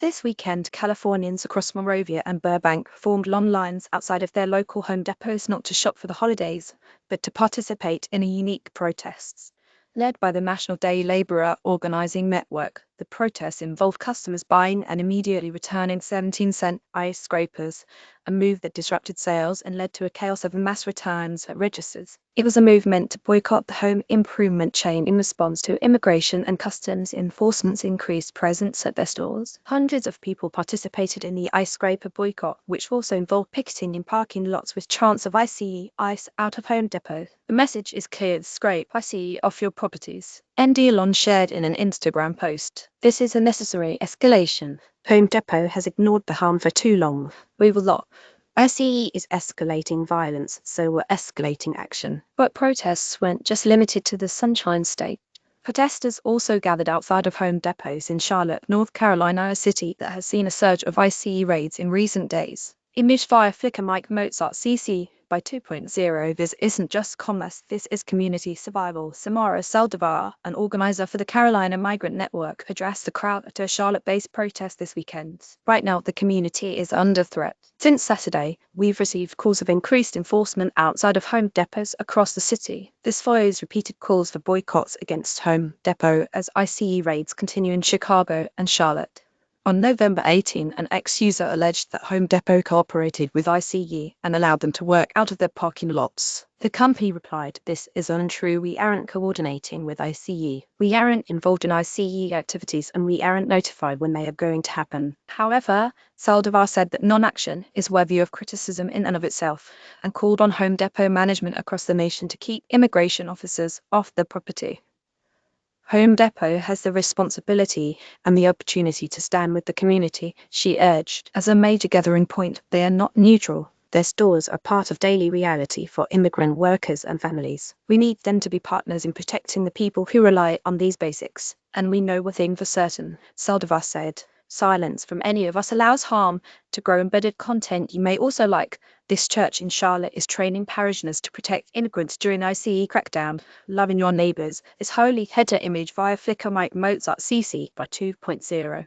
This weekend, Californians across Moravia and Burbank formed long lines outside of their local Home Depots not to shop for the holidays, but to participate in a unique protests. Led by the National Day Labourer Organising Network, the protests involved customers buying and immediately returning 17-cent ice scrapers, a move that disrupted sales and led to a chaos of mass returns at registers. It was a movement to boycott the home improvement chain in response to immigration and customs enforcement's increased presence at their stores. Hundreds of people participated in the ice scraper boycott, which also involved picketing in parking lots with chants of ice out of Home Depot. The message is clear: scrape ice off your properties. ND Elon shared in an Instagram post. This is a necessary escalation. Home Depot has ignored the harm for too long. We will not. ICE is escalating violence, so we're escalating action. But protests weren't just limited to the Sunshine State. Protesters also gathered outside of Home Depots in Charlotte, North Carolina, a city that has seen a surge of ICE raids in recent days. Image via Flickr. Mike Mozart CC by 2.0. This isn't just commerce, this is community survival. Samara Saldivar, an organizer for the Carolina Migrant Network, addressed the crowd at a Charlotte-based protest this weekend. Right now, the community is under threat. Since Saturday, we've received calls of increased enforcement outside of Home Depots across the city. This follows repeated calls for boycotts against Home Depot as ICE raids continue in Chicago and Charlotte. On November 18, an ex-user alleged that Home Depot cooperated with ICE and allowed them to work out of their parking lots. The company replied, "This is untrue. We aren't coordinating with ICE. We aren't involved in ICE activities and we aren't notified when they are going to happen." However, Saldivar said that non-action is worthy of criticism in and of itself and called on Home Depot management across the nation to keep immigration officers off the property. Home Depot has the responsibility and the opportunity to stand with the community, she urged. As a major gathering point, they are not neutral. Their stores are part of daily reality for immigrant workers and families. We need them to be partners in protecting the people who rely on these basics. And we know one thing for certain, Saldivar said. Silence from any of us allows harm to grow. Embedded content you may also like. This church in Charlotte is training parishioners to protect immigrants during ICE crackdown. Loving your neighbors. This holy header image via Flickr. Mike Mozart CC by 2.0.